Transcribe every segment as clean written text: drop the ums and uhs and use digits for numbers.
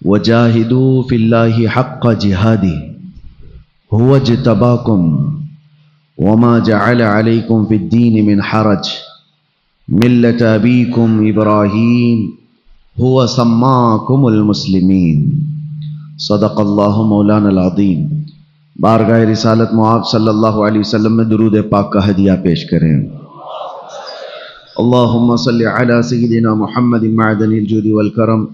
وجاہدوا فی اللہ حق جہادہ هو اجتباکم وما جعل علیکم فی الدین من حرج ملت ابیکم ابراہیم هو سماکم المسلمین صدق اللہ مولانا العظیم۔ بارگاہ رسالت معاذ صلی اللہ علیہ وسلم میں درود پاک کا ہدیہ پیش کریں۔ اللہم صلی علی سیدنا محمد معدن الجود والکرم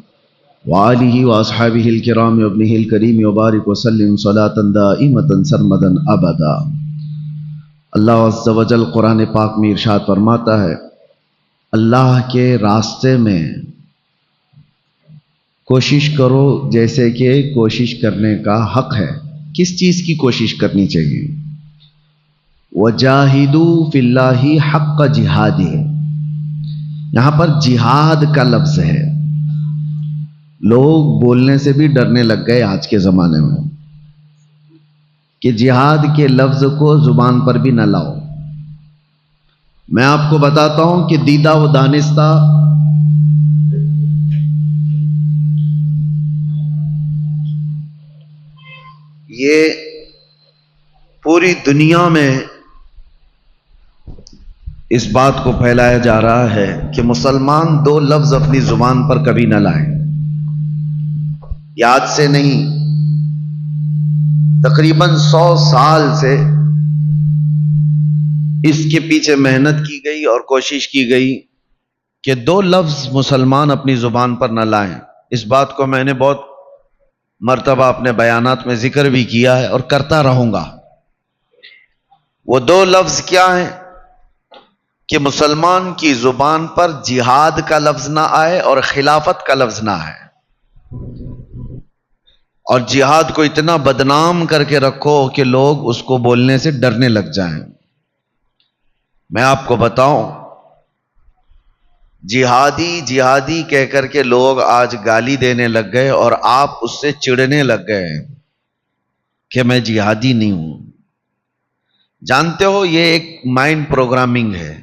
وآلہ واصحابہ الکرام وابنہ الکریم وبارک وسلم صلاۃ دائمۃ سرمدا ابدا۔ اللہ عز و جل قرآن پاک میں ارشاد فرماتا ہے، اللہ کے راستے میں کوشش کرو جیسے کہ کوشش کرنے کا حق ہے۔ کس چیز کی کوشش کرنی چاہیے؟ وجاہدوا فی اللہ حق جہادہ، یہاں پر جہاد کا لفظ ہے۔ لوگ بولنے سے بھی ڈرنے لگ گئے آج کے زمانے میں کہ جہاد کے لفظ کو زبان پر بھی نہ لاؤ۔ میں آپ کو بتاتا ہوں کہ دیدہ و دانستہ یہ پوری دنیا میں اس بات کو پھیلایا جا رہا ہے کہ مسلمان دو لفظ اپنی زبان پر کبھی نہ لائیں۔ یاد سے نہیں، تقریباً 100 سال سے اس کے پیچھے محنت کی گئی اور کوشش کی گئی کہ دو لفظ مسلمان اپنی زبان پر نہ لائیں۔ اس بات کو میں نے بہت مرتبہ اپنے بیانات میں ذکر بھی کیا ہے اور کرتا رہوں گا۔ وہ دو لفظ کیا ہیں کہ مسلمان کی زبان پر جہاد کا لفظ نہ آئے اور خلافت کا لفظ نہ آئے، اور جہاد کو اتنا بدنام کر کے رکھو کہ لوگ اس کو بولنے سے ڈرنے لگ جائیں۔ میں آپ کو بتاؤں، جہادی جہادی کہہ کر کے لوگ آج گالی دینے لگ گئے اور آپ اس سے چڑنے لگ گئے کہ میں جہادی نہیں ہوں۔ جانتے ہو یہ ایک مائنڈ پروگرامنگ ہے،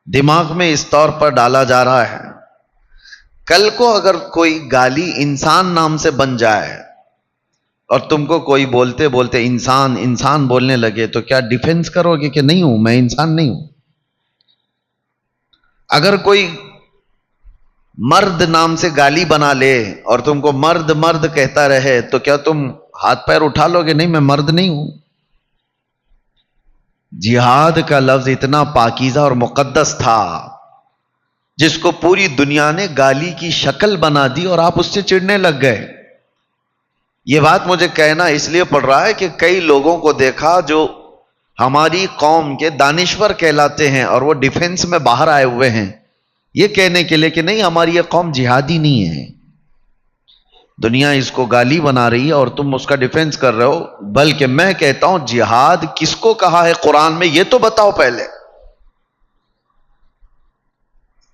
دماغ میں اس طور پر ڈالا جا رہا ہے، کل کو اگر کوئی گالی انسان نام سے بن جائے اور تم کو کوئی بولتے بولتے انسان انسان بولنے لگے تو کیا ڈیفنس کرو گے کہ نہیں ہوں، میں انسان نہیں ہوں؟ اگر کوئی مرد نام سے گالی بنا لے اور تم کو مرد مرد کہتا رہے تو کیا تم ہاتھ پیر اٹھا لو گے نہیں میں مرد نہیں ہوں؟ جہاد کا لفظ اتنا پاکیزہ اور مقدس تھا جس کو پوری دنیا نے گالی کی شکل بنا دی اور آپ اس سے چڑنے لگ گئے۔ یہ بات مجھے کہنا اس لیے پڑ رہا ہے کہ کئی لوگوں کو دیکھا جو ہماری قوم کے دانشور کہلاتے ہیں اور وہ ڈیفنس میں باہر آئے ہوئے ہیں یہ کہنے کے لیے کہ نہیں ہماری یہ قوم جہادی نہیں ہے۔ دنیا اس کو گالی بنا رہی ہے اور تم اس کا ڈیفنس کر رہے ہو، بلکہ میں کہتا ہوں جہاد کس کو کہا ہے قرآن میں یہ تو بتاؤ پہلے۔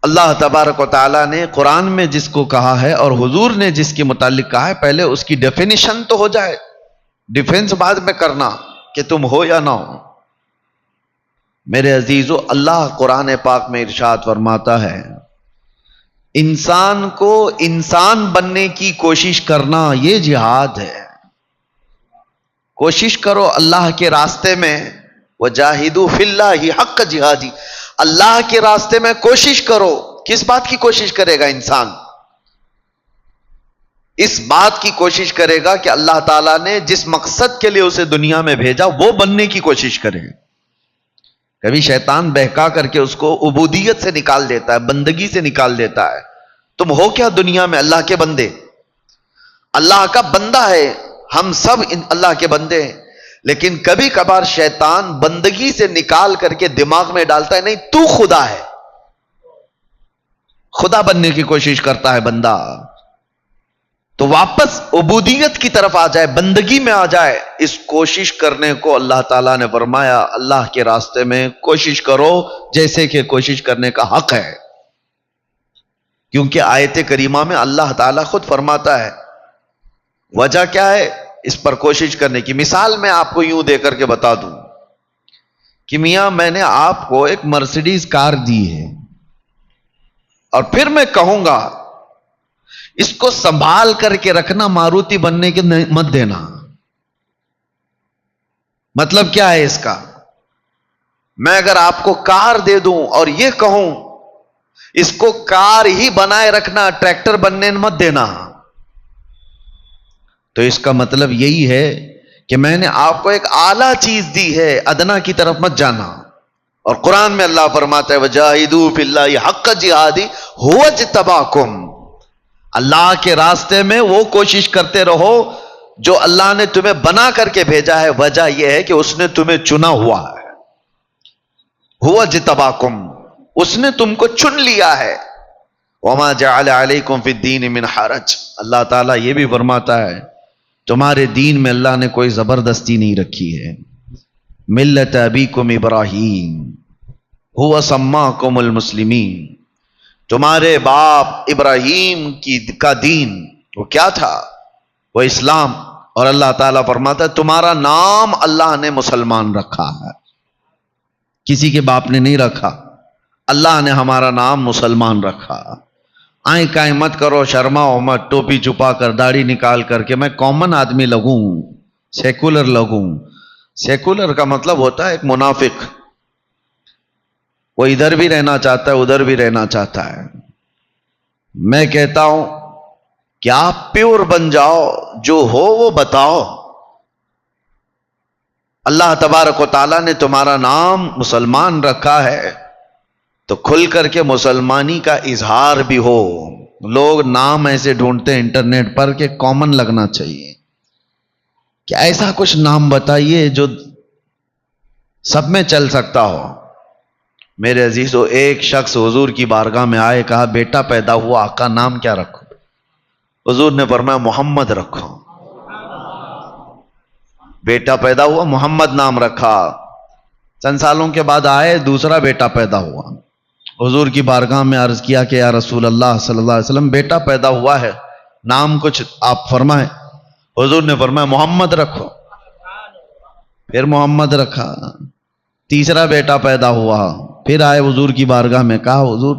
اللہ تبارک و تعالیٰ نے قرآن میں جس کو کہا ہے اور حضور نے جس کے متعلق کہا ہے پہلے اس کی ڈیفینیشن تو ہو جائے، ڈیفینس بعد میں کرنا کہ تم ہو یا نہ ہو۔ میرے عزیزو، اللہ قرآن پاک میں ارشاد فرماتا ہے انسان کو انسان بننے کی کوشش کرنا یہ جہاد ہے۔ کوشش کرو اللہ کے راستے میں، وجاہدوا فی اللہ حق جہادی، اللہ کے راستے میں کوشش کرو۔ کس بات کی کوشش کرے گا انسان؟ اس بات کی کوشش کرے گا کہ اللہ تعالیٰ نے جس مقصد کے لیے اسے دنیا میں بھیجا وہ بننے کی کوشش کرے۔ کبھی شیطان بہکا کر کے اس کو عبودیت سے نکال دیتا ہے، بندگی سے نکال دیتا ہے۔ تم ہو کیا دنیا میں؟ اللہ کے بندے، اللہ کا بندہ ہے، ہم سب اللہ کے بندے ہیں، لیکن کبھی کبھار شیطان بندگی سے نکال کر کے دماغ میں ڈالتا ہے نہیں تو خدا ہے، خدا بننے کی کوشش کرتا ہے بندہ، تو واپس عبودیت کی طرف آ جائے، بندگی میں آ جائے۔ اس کوشش کرنے کو اللہ تعالیٰ نے فرمایا اللہ کے راستے میں کوشش کرو جیسے کہ کوشش کرنے کا حق ہے، کیونکہ آیت کریمہ میں اللہ تعالیٰ خود فرماتا ہے۔ وجہ کیا ہے اس پر کوشش کرنے کی؟ مثال میں آپ کو یوں دے کر کے بتا دوں کہ میاں میں نے آپ کو ایک مرسیڈیز کار دی ہے اور پھر میں کہوں گا اس کو سنبھال کر کے رکھنا، ماروتی بننے کے مت دینا۔ مطلب کیا ہے اس کا؟ میں اگر آپ کو کار دے دوں اور یہ کہوں اس کو کار ہی بنائے رکھنا، ٹریکٹر بننے مت دینا، تو اس کا مطلب یہی ہے کہ میں نے آپ کو ایک اعلیٰ چیز دی ہے، ادنا کی طرف مت جانا۔ اور قرآن میں اللہ فرماتا ہے وجاہدوا فی اللہ حق جہادی هو اجتباکم، اللہ کے راستے میں وہ کوشش کرتے رہو جو اللہ نے تمہیں بنا کر کے بھیجا ہے۔ وجہ یہ ہے کہ اس نے تمہیں چنا ہوا ہے، هو اجتباکم، اس نے تم کو چن لیا ہے۔ وما جعل علیکم فی الدین من حرج، اللہ تعالیٰ یہ بھی فرماتا ہے تمہارے دین میں اللہ نے کوئی زبردستی نہیں رکھی ہے۔ ملت ابیکم ابراہیم هو سماکم المسلمین، تمہارے باپ ابراہیم کا دین وہ کیا تھا؟ وہ اسلام۔ اور اللہ تعالیٰ فرماتا ہے تمہارا نام اللہ نے مسلمان رکھا ہے، کسی کے باپ نے نہیں رکھا، اللہ نے ہمارا نام مسلمان رکھا۔ آئیں کائیں مت کرو، شرماؤ مت، ٹوپی چھپا کر داڑھی نکال کر کے میں کامن آدمی لگوں، سیکولر لگوں۔ سیکولر کا مطلب ہوتا ہے ایک منافق، وہ ادھر بھی رہنا چاہتا ہے ادھر بھی رہنا چاہتا ہے۔ میں کہتا ہوں کہ آپ پیور بن جاؤ، جو ہو وہ بتاؤ۔ اللہ تبارک و تعالیٰ نے تمہارا نام مسلمان رکھا ہے تو کھل کر کے مسلمانی کا اظہار بھی ہو۔ لوگ نام ایسے ڈھونڈتے ہیں انٹرنیٹ پر کہ کامن لگنا چاہیے، کہ ایسا کچھ نام بتائیے جو سب میں چل سکتا ہو۔ میرے عزیزو، ایک شخص حضور کی بارگاہ میں آئے، کہا بیٹا پیدا ہوا، آقا نام کیا رکھو؟ حضور نے فرمایا محمد رکھو۔ بیٹا پیدا ہوا، محمد نام رکھا۔ چند سالوں کے بعد آئے، دوسرا بیٹا پیدا ہوا، حضور کی بارگاہ میں عرض کیا کہ یا رسول اللہ صلی اللہ علیہ وسلم بیٹا پیدا ہوا ہے، نام کچھ آپ فرمائیں۔ حضور نے فرمایا محمد رکھو، پھر محمد رکھا۔ تیسرا بیٹا پیدا ہوا، پھر آئے حضور کی بارگاہ میں، کہا حضور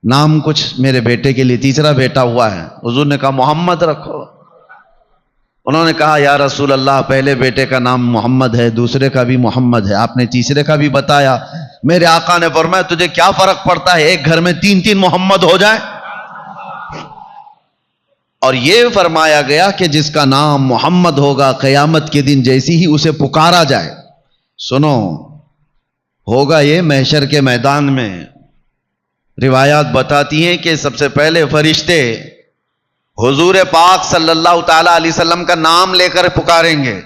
نام کچھ میرے بیٹے کے لیے، تیسرا بیٹا ہوا ہے۔ حضور نے کہا محمد رکھو۔ انہوں نے کہا یا رسول اللہ پہلے بیٹے کا نام محمد ہے، دوسرے کا بھی محمد ہے، آپ نے تیسرے کا بھی بتایا۔ میرے آقا نے فرمایا تجھے کیا فرق پڑتا ہے، ایک گھر میں تین تین محمد ہو جائے؟ اور یہ فرمایا گیا کہ جس کا نام محمد ہوگا قیامت کے دن جیسی ہی اسے پکارا جائے، سنو ہوگا یہ محشر کے میدان میں۔ روایات بتاتی ہیں کہ سب سے پہلے فرشتے حضور پاک صلی اللہ تعالی علیہ وسلم کا نام لے کر پکاریں گے،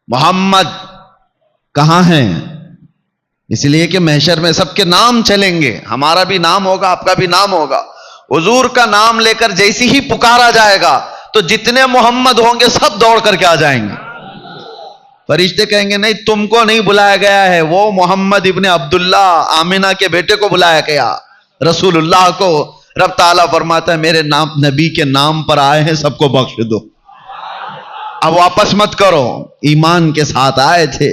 محمد کہاں ہیں؟ اس لیے کہ محشر میں سب کے نام چلیں گے، ہمارا بھی نام ہوگا، آپ کا بھی نام ہوگا۔ حضور کا نام لے کر جیسی ہی پکارا جائے گا تو جتنے محمد ہوں گے سب دوڑ کر کے آ جائیں گے۔ فرشتے کہیں گے نہیں، تم کو نہیں بلایا گیا ہے، وہ محمد ابن عبداللہ آمنہ کے بیٹے کو بلایا گیا، رسول اللہ کو۔ رب تعالیٰ فرماتا ہے میرے نام نبی کے نام پر آئے ہیں، سب کو بخش دو، اب واپس مت کرو، ایمان کے ساتھ آئے تھے۔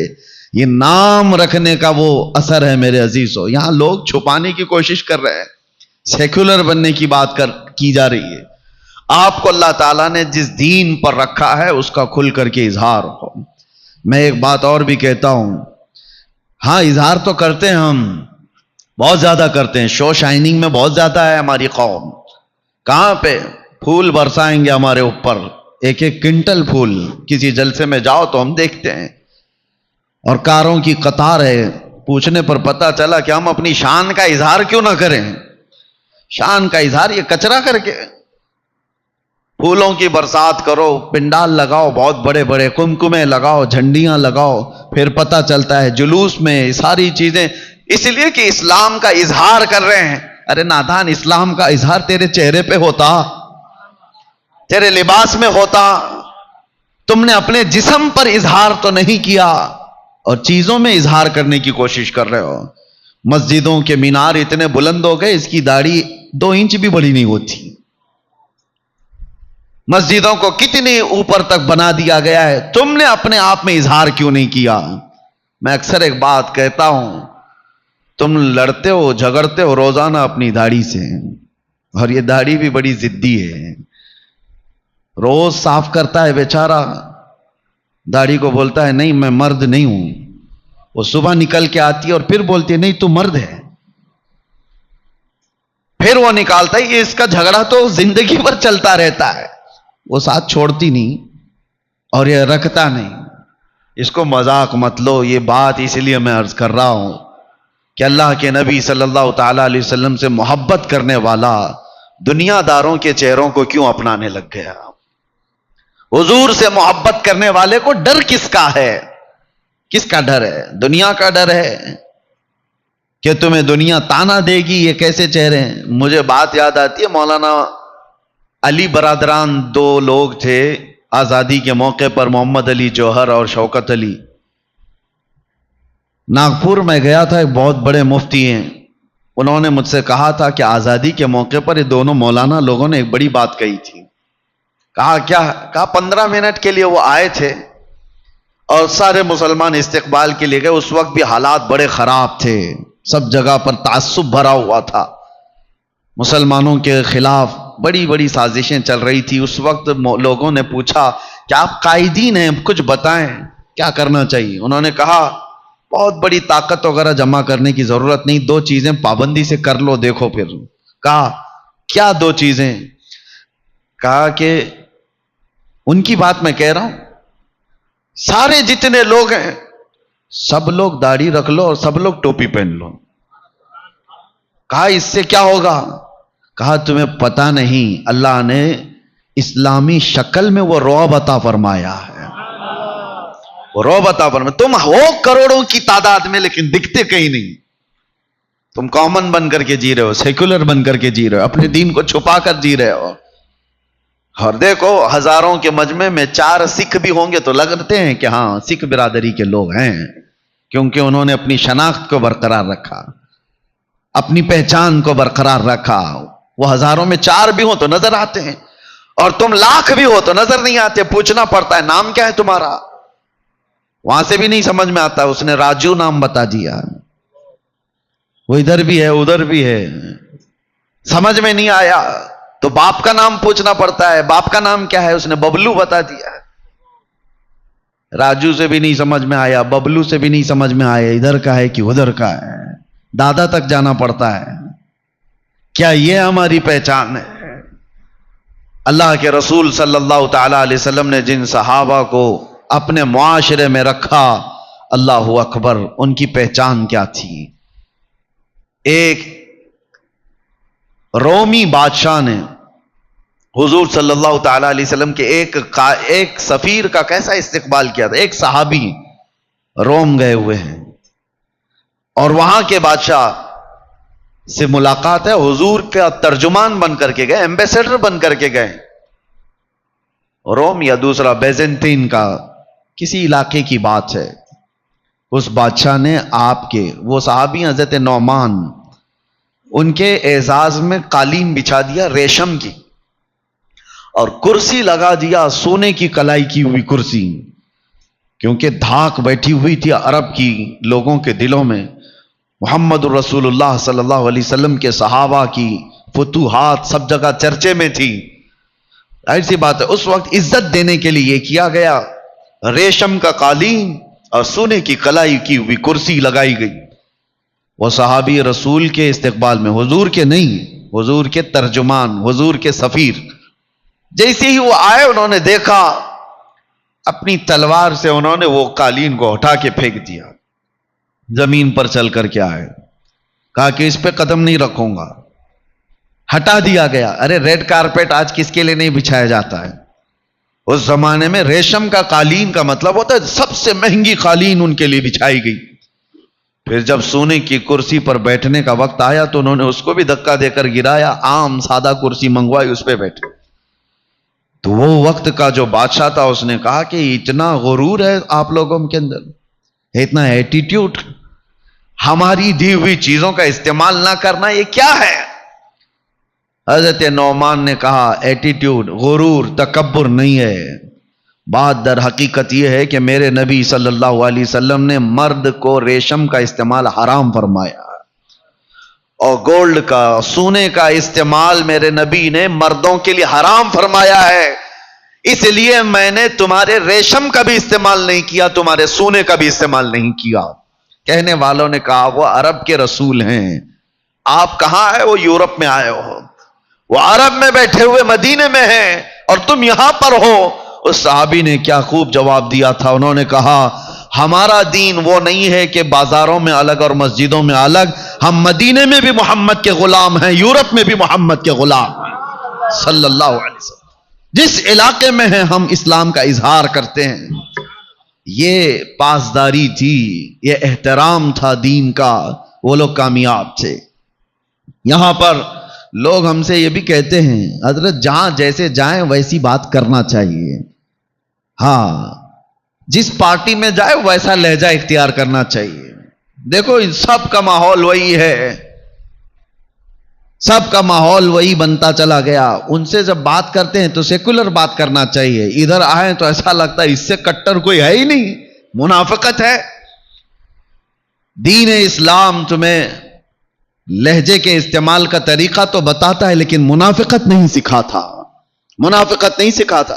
یہ نام رکھنے کا وہ اثر ہے میرے عزیزو۔ یہاں لوگ چھپانے کی کوشش کر رہے ہیں، سیکولر بننے کی بات کی جا رہی ہے۔ آپ کو اللہ تعالیٰ نے جس دین پر رکھا ہے اس کا کھل کر کے اظہار ہو۔ میں ایک بات اور بھی کہتا ہوں، ہاں اظہار تو کرتے ہیں ہم، بہت زیادہ کرتے ہیں، شو شائننگ میں بہت زیادہ ہے ہماری قوم۔ کہاں پہ پھول برسائیں گے ہمارے اوپر، ایک ایک کنٹل پھول، کسی جلسے میں جاؤ تو ہم دیکھتے ہیں، اور کاروں کی قطار ہے۔ پوچھنے پر پتہ چلا کہ ہم اپنی شان کا اظہار کیوں نہ کریں؟ شان کا اظہار یہ کچرا کر کے پھولوں کی برسات کرو، پنڈال لگاؤ، بہت بڑے بڑے کمکمے لگاؤ، جھنڈیاں لگاؤ، پھر پتہ چلتا ہے جلوس میں ساری چیزیں، اس لیے کہ اسلام کا اظہار کر رہے ہیں۔ ارے نادان، اسلام کا اظہار تیرے چہرے پہ ہوتا، تیرے لباس میں ہوتا، تم نے اپنے جسم پر اظہار تو نہیں کیا، اور چیزوں میں اظہار کرنے کی کوشش کر رہے ہو۔ مسجدوں کے مینار اتنے بلند ہو گئے، اس کی داڑھی 2 انچ بھی بڑی نہیں ہوتی۔ مسجدوں کو کتنی اوپر تک بنا دیا گیا ہے، تم نے اپنے آپ میں اظہار کیوں نہیں کیا؟ میں اکثر ایک بات کہتا ہوں، تم لڑتے ہو جھگڑتے ہو روزانہ اپنی داڑھی سے، اور یہ داڑھی بھی بڑی ضدی ہے، روز صاف کرتا ہے بیچارہ، داڑھی کو بولتا ہے نہیں میں مرد نہیں ہوں، وہ صبح نکل کے آتی ہے اور پھر بولتی ہے نہیں تو مرد ہے، پھر وہ نکالتا ہے، یہ اس کا جھگڑا تو زندگی بھر چلتا رہتا ہے، وہ ساتھ چھوڑتی نہیں اور یہ رکھتا نہیں۔ اس کو مذاق مت لو، یہ بات اس لیے میں عرض کر رہا ہوں کہ اللہ کے نبی صلی اللہ تعالی علیہ وسلم سے محبت کرنے والا دنیا داروں کے چہروں کو کیوں اپنانے لگ گیا؟ حضور سے محبت کرنے والے کو ڈر کس کا ہے؟ کس کا ڈر ہے؟ دنیا کا ڈر ہے کہ تمہیں دنیا تانا دے گی، یہ کیسے چہرے ہیں؟ مجھے بات یاد آتی ہے، مولانا علی برادران دو لوگ تھے آزادی کے موقع پر، محمد علی جوہر اور شوکت علی۔ ناگپور میں گیا تھا، ایک بہت بڑے مفتی ہیں، انہوں نے مجھ سے کہا تھا کہ آزادی کے موقع پر یہ دونوں مولانا لوگوں نے ایک بڑی بات کہی تھی۔ کہا کیا؟ کہا 15 منٹ کے لیے وہ آئے تھے اور سارے مسلمان استقبال کے لیے گئے، اس وقت بھی حالات بڑے خراب تھے، سب جگہ پر تعصب بھرا ہوا تھا، مسلمانوں کے خلاف بڑی بڑی سازشیں چل رہی تھی۔ اس وقت لوگوں نے پوچھا کہ آپ قائدین ہیں، کچھ بتائیں کیا کرنا چاہیے؟ انہوں نے کہا بہت بڑی طاقت وغیرہ جمع کرنے کی ضرورت نہیں، 2 چیزیں پابندی سے کر لو، دیکھو پھر۔ کہا کیا 2 چیزیں؟ کہا کہ ان کی بات میں کہہ رہا ہوں، سارے جتنے لوگ ہیں سب لوگ داڑھی رکھ لو اور سب لوگ ٹوپی پہن لو۔ کہا اس سے کیا ہوگا؟ کہا تمہیں پتہ نہیں، اللہ نے اسلامی شکل میں وہ رعب عطا فرمایا ہے، وہ رعب عطا فرمایا۔ تم ہو کروڑوں کی تعداد میں لیکن دکھتے کہیں نہیں، تم کامن بن کر کے جی رہے ہو، سیکولر بن کر کے جی رہے ہو، اپنے دین کو چھپا کر جی رہے ہو۔ اور دیکھو ہزاروں کے مجمع میں 4 سکھ بھی ہوں گے تو لگتے ہیں کہ ہاں سکھ برادری کے لوگ ہیں، کیونکہ انہوں نے اپنی شناخت کو برقرار رکھا، اپنی پہچان کو برقرار رکھا۔ وہ ہزاروں میں 4 بھی ہوں تو نظر آتے ہیں، اور تم لاکھ بھی ہو تو نظر نہیں آتے، پوچھنا پڑتا ہے نام کیا ہے تمہارا، وہاں سے بھی نہیں سمجھ میں آتا، اس نے راجو نام بتا دیا، وہ ادھر بھی ہے ادھر بھی ہے، سمجھ میں نہیں آیا تو باپ کا نام پوچھنا پڑتا ہے، باپ کا نام کیا ہے؟ اس نے ببلو بتا دیا۔ راجو سے بھی نہیں سمجھ میں آیا، ببلو سے بھی نہیں سمجھ میں آیا، ادھر کا ہے کہ ادھر کا ہے، دادا تک جانا پڑتا ہے۔ کیا یہ ہماری پہچان ہے؟ اللہ کے رسول صلی اللہ تعالی علیہ وسلم نے جن صحابہ کو اپنے معاشرے میں رکھا، اللہ اکبر، ان کی پہچان کیا تھی؟ ایک رومی بادشاہ نے حضور صلی اللہ تعالی علیہ وسلم کے ایک سفیر کا کیسا استقبال کیا تھا۔ ایک صحابی روم گئے ہوئے ہیں اور وہاں کے بادشاہ سے ملاقات ہے، حضور کا ترجمان بن کر کے گئے، ایمبیسیڈر بن کر کے گئے، روم یا دوسرا بیزنطین کا کسی علاقے کی بات ہے۔ اس بادشاہ نے آپ کے، وہ صحابی حضرت نعمان، ان کے اعزاز میں قالین بچھا دیا ریشم کی، اور کرسی لگا دیا سونے کی کلائی کی ہوئی کرسی، کیونکہ دھاک بیٹھی ہوئی تھی عرب کی لوگوں کے دلوں میں، محمد الرسول اللہ صلی اللہ علیہ وسلم کے صحابہ کی فتوحات سب جگہ چرچے میں تھی۔ ایسی بات ہے، اس وقت عزت دینے کے لیے یہ کیا گیا، ریشم کا قالین اور سونے کی کلائی کی ہوئی کرسی لگائی گئی۔ وہ صحابی رسول کے استقبال میں، حضور کے نہیں، حضور کے ترجمان، حضور کے سفیر، جیسے ہی وہ آئے انہوں نے دیکھا، اپنی تلوار سے انہوں نے وہ قالین کو ہٹا کے پھینک دیا، زمین پر چل کر کے آئے، کہا کہ اس پہ قدم نہیں رکھوں گا، ہٹا دیا گیا۔ ارے ریڈ کارپیٹ آج کس کے لیے نہیں بچھایا جاتا ہے؟ اس زمانے میں ریشم کا قالین کا مطلب ہوتا ہے سب سے مہنگی قالین ان کے لیے بچھائی گئی۔ پھر جب سونے کی کرسی پر بیٹھنے کا وقت آیا تو انہوں نے اس کو بھی دھکا دے کر گرایا، عام سادہ کرسی منگوائی، اس پہ بیٹھے۔ تو وہ وقت کا جو بادشاہ تھا اس نے کہا کہ اتنا غرور ہے آپ لوگوں کے اندر، اتنا ایٹیٹیوڈ، ہماری دی ہوئی چیزوں کا استعمال نہ کرنا، یہ کیا ہے؟ حضرت نعمان نے کہا ایٹیٹیوڈ، غرور، تکبر نہیں ہے، بات در حقیقت یہ ہے کہ میرے نبی صلی اللہ علیہ وسلم نے مرد کو ریشم کا استعمال حرام فرمایا، اور گولڈ کا، سونے کا استعمال میرے نبی نے مردوں کے لیے حرام فرمایا ہے، اس لیے میں نے تمہارے ریشم کا بھی استعمال نہیں کیا، تمہارے سونے کا بھی استعمال نہیں کیا۔ کہنے والوں نے کہا وہ عرب کے رسول ہیں، آپ کہاں ہے؟ وہ یورپ میں آئے ہو، وہ عرب میں بیٹھے ہوئے مدینے میں ہیں اور تم یہاں پر ہو۔ اس صحابی نے کیا خوب جواب دیا تھا، انہوں نے کہا ہمارا دین وہ نہیں ہے کہ بازاروں میں الگ اور مسجدوں میں الگ، ہم مدینے میں بھی محمد کے غلام ہیں، یورپ میں بھی محمد کے غلام ہیں صلی اللہ علیہ وسلم۔ جس علاقے میں ہیں ہم اسلام کا اظہار کرتے ہیں۔ یہ پاسداری تھی، یہ احترام تھا دین کا، وہ لوگ کامیاب تھے۔ یہاں پر لوگ ہم سے یہ بھی کہتے ہیں حضرت جہاں جیسے جائیں ویسی بات کرنا چاہیے، ہاں جس پارٹی میں جائے ویسا لہجہ اختیار کرنا چاہیے۔ دیکھو ان سب کا ماحول وہی ہے، سب کا ماحول وہی بنتا چلا گیا۔ ان سے جب بات کرتے ہیں تو سیکولر بات کرنا چاہیے، ادھر آئیں تو ایسا لگتا ہے اس سے کٹر کوئی ہے ہی نہیں، منافقت ہے۔ دین اسلام تمہیں لہجے کے استعمال کا طریقہ تو بتاتا ہے لیکن منافقت نہیں سکھاتا، منافقت نہیں سکھاتا۔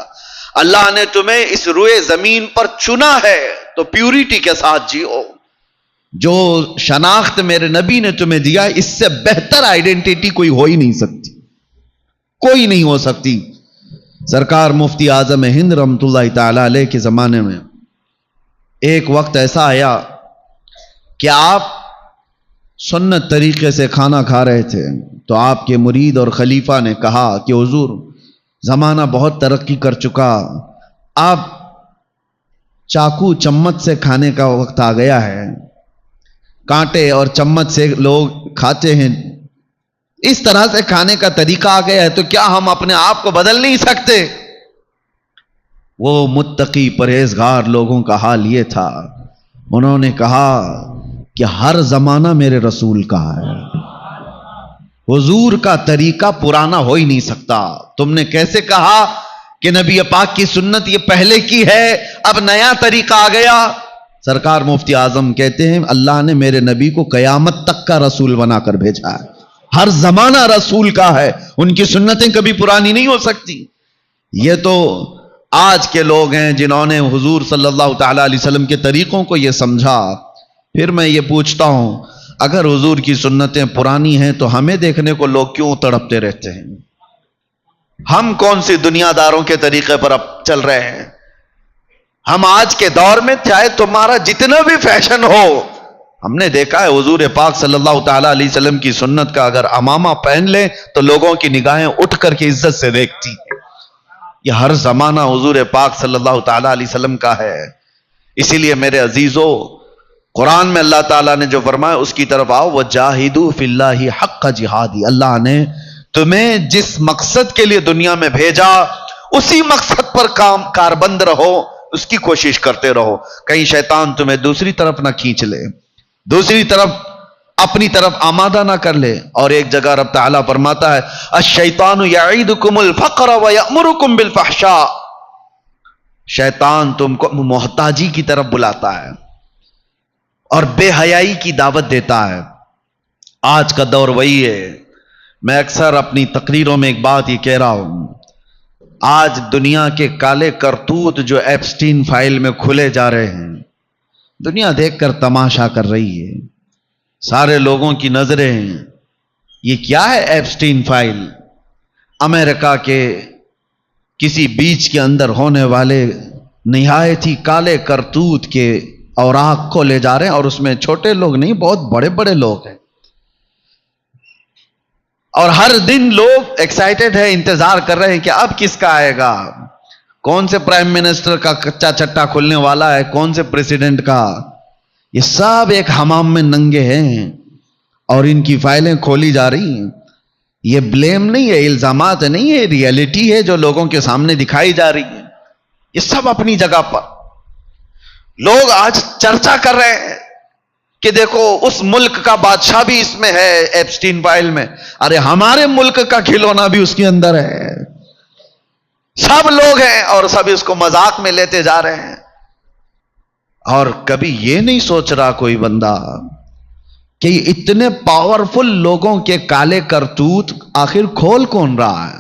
اللہ نے تمہیں اس روئے زمین پر چنا ہے تو پیوریٹی کے ساتھ جیو۔ جو شناخت میرے نبی نے تمہیں دیا اس سے بہتر آئیڈینٹیٹی کوئی ہو ہی نہیں سکتی، کوئی نہیں ہو سکتی۔ سرکار مفتی اعظم ہند رحمت اللہ تعالی علیہ کے زمانے میں ایک وقت ایسا آیا کہ آپ سنت طریقے سے کھانا کھا رہے تھے تو آپ کے مرید اور خلیفہ نے کہا کہ حضور زمانہ بہت ترقی کر چکا، آپ چاقو چمچ سے کھانے کا وقت آ گیا ہے، کانٹے اور چمچ سے لوگ کھاتے ہیں، اس طرح سے کھانے کا طریقہ آ گیا ہے، تو کیا ہم اپنے آپ کو بدل نہیں سکتے؟ وہ متقی پرہیزگار لوگوں کا حال یہ تھا، انہوں نے کہا کہ ہر زمانہ میرے رسول کا ہے، حضور کا طریقہ پرانا ہو ہی نہیں سکتا۔ تم نے کیسے کہا کہ نبی پاک کی سنت یہ پہلے کی ہے اب نیا طریقہ آ گیا؟ سرکار مفتی اعظم کہتے ہیں اللہ نے میرے نبی کو قیامت تک کا رسول بنا کر بھیجا ہے، ہر زمانہ رسول کا ہے، ان کی سنتیں کبھی پرانی نہیں ہو سکتی۔ یہ تو آج کے لوگ ہیں جنہوں نے حضور صلی اللہ تعالی علیہ وسلم کے طریقوں کو یہ سمجھا۔ پھر میں یہ پوچھتا ہوں اگر حضور کی سنتیں پرانی ہیں تو ہمیں دیکھنے کو لوگ کیوں تڑپتے رہتے ہیں؟ ہم کون سی دنیا داروں کے طریقے پر اب چل رہے ہیں؟ ہم آج کے دور میں چاہے تمہارا جتنا بھی فیشن ہو، ہم نے دیکھا ہے حضور پاک صلی اللہ تعالی علیہ وسلم کی سنت کا اگر عمامہ پہن لیں تو لوگوں کی نگاہیں اٹھ کر کے عزت سے دیکھتی ہیں۔ یہ ہر زمانہ حضور پاک صلی اللہ تعالی علیہ وسلم کا ہے۔ اسی لیے میرے عزیزو، قرآن میں اللہ تعالیٰ نے جو فرمایا اس کی طرف آؤ، وَجَاهِدُوا فِي اللَّهِ حَقَّ جِهَادِ۔ اللہ نے تمہیں جس مقصد کے لیے دنیا میں بھیجا اسی مقصد پر کاربند رہو، اس کی کوشش کرتے رہو، کہیں شیطان تمہیں دوسری طرف نہ کھینچ لے، دوسری طرف اپنی طرف آمادہ نہ کر لے۔ اور ایک جگہ رب تعالیٰ فرماتا ہے الشیطان یعیدکم الفقر ویأمرکم بالفحشاء، شیطان تم کو محتاجی کی طرف بلاتا ہے اور بے حیائی کی دعوت دیتا ہے۔ آج کا دور وہی ہے۔ میں اکثر اپنی تقریروں میں ایک بات یہ کہہ رہا ہوں، آج دنیا کے کالے کرتوت جو ایپسٹین فائل میں کھلے جا رہے ہیں، دنیا دیکھ کر تماشا کر رہی ہے، سارے لوگوں کی نظریں ہیں یہ کیا ہے ایپسٹین فائل؟ امریکہ کے کسی بیچ کے اندر ہونے والے نہایت ہی کالے کرتوت کے اوراق کو لے جا رہے ہیں، اور اس میں چھوٹے لوگ نہیں بہت بڑے بڑے لوگ ہیں، اور ہر دن لوگ ایکسائٹڈ ہے، انتظار کر رہے ہیں کہ اب کس کا آئے گا، کون سے پرائم منسٹر کا کچا چٹا کھلنے والا ہے، کون سے پریزیڈنٹ کا۔ یہ سب ایک حمام میں ننگے ہیں اور ان کی فائلیں کھولی جا رہی ہیں۔ یہ بلیم نہیں ہے، الزامات نہیں ہے، ریئلٹی ہے جو لوگوں کے سامنے دکھائی جا رہی ہے۔ یہ سب اپنی جگہ پر لوگ آج چرچا کر رہے ہیں کہ دیکھو اس ملک کا بادشاہ بھی اس میں ہے ایپسٹین فائل میں، ارے ہمارے ملک کا کھلونا بھی اس کے اندر ہے۔ سب لوگ ہیں اور سب اس کو مذاق میں لیتے جا رہے ہیں، اور کبھی یہ نہیں سوچ رہا کوئی بندہ کہ اتنے پاورفل لوگوں کے کالے کرتوت آخر کھول کون رہا ہے؟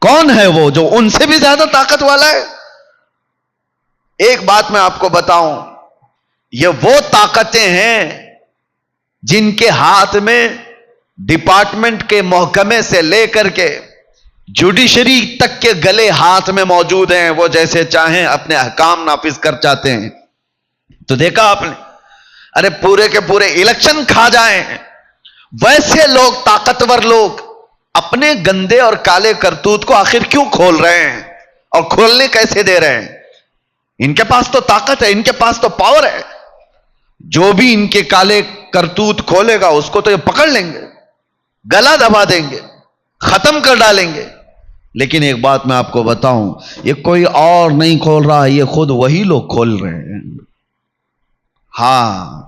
کون ہے وہ جو ان سے بھی زیادہ طاقت والا ہے؟ ایک بات میں آپ کو بتاؤں، یہ وہ طاقتیں ہیں جن کے ہاتھ میں ڈپارٹمنٹ کے محکمے سے لے کر کے جوڈیشری تک کے گلے ہاتھ میں موجود ہیں، وہ جیسے چاہیں اپنے احکام نافذ کر چاہتے ہیں۔ تو دیکھا آپ نے، ارے پورے کے پورے الیکشن کھا جائیں، ویسے لوگ، طاقتور لوگ اپنے گندے اور کالے کرتوت کو آخر کیوں کھول رہے ہیں اور کھولنے کیسے دے رہے ہیں؟ ان کے پاس تو طاقت ہے، ان کے پاس تو پاور ہے، جو بھی ان کے کالے کرتوت کھولے گا اس کو تو یہ پکڑ لیں گے، گلا دبا دیں گے، ختم کر ڈالیں گے۔ لیکن ایک بات میں آپ کو بتاؤں، یہ کوئی اور نہیں کھول رہا، یہ خود وہی لوگ کھول رہے ہیں۔ ہاں،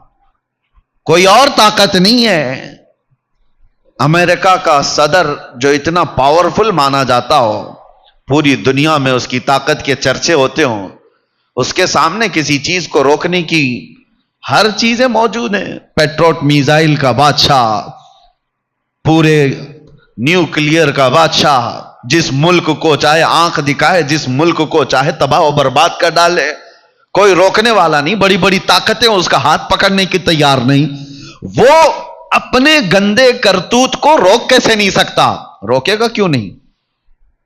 کوئی اور طاقت نہیں ہے۔ امریکہ کا صدر جو اتنا پاورفل مانا جاتا ہو، پوری دنیا میں اس کی طاقت کے چرچے ہوتے ہوں، اس کے سامنے کسی چیز کو روکنے کی ہر چیزیں موجود ہیں۔ پیٹروٹ میزائل کا بادشاہ، پورے نیوکلیئر کا بادشاہ، جس ملک کو چاہے آنکھ دکھائے، جس ملک کو چاہے تباہ و برباد کر ڈالے، کوئی روکنے والا نہیں۔ بڑی بڑی طاقتیں اس کا ہاتھ پکڑنے کی تیار نہیں۔ وہ اپنے گندے کرتوت کو روک کیسے نہیں سکتا؟ روکے گا کیوں نہیں؟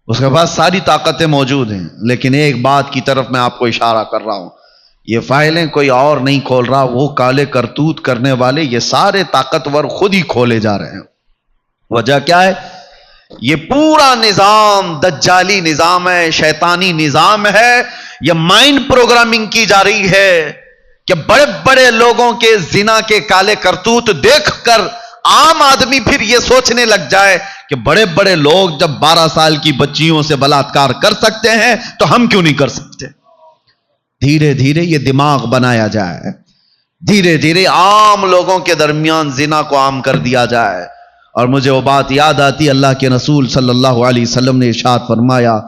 اس کے پاس ساری طاقتیں موجود ہیں۔ لیکن ایک بات کی طرف میں آپ کو اشارہ کر رہا ہوں، یہ فائلیں کوئی اور نہیں کھول رہا، وہ کالے کرتوت کرنے والے یہ سارے طاقتور خود ہی کھولے جا رہے ہیں۔ وجہ کیا ہے؟ یہ پورا نظام دجالی نظام ہے، شیطانی نظام ہے۔ یہ مائنڈ پروگرامنگ کی جا رہی ہے کہ بڑے بڑے لوگوں کے زنا کے کالے کرتوت دیکھ کر عام آدمی پھر یہ سوچنے لگ جائے کہ بڑے بڑے لوگ جب 12 سال کی بچیوں سے بلاತ್کار کر سکتے ہیں تو ہم کیوں نہیں کر سکتے؟ دھیرے دھیرے یہ دماغ بنایا جائے، دھیرے دھیرے عام لوگوں کے درمیان زنا کو عام کر دیا جائے۔ اور مجھے وہ بات یاد آتی، اللہ کے رسول صلی اللہ علیہ وسلم نے ارشاد فرمایا،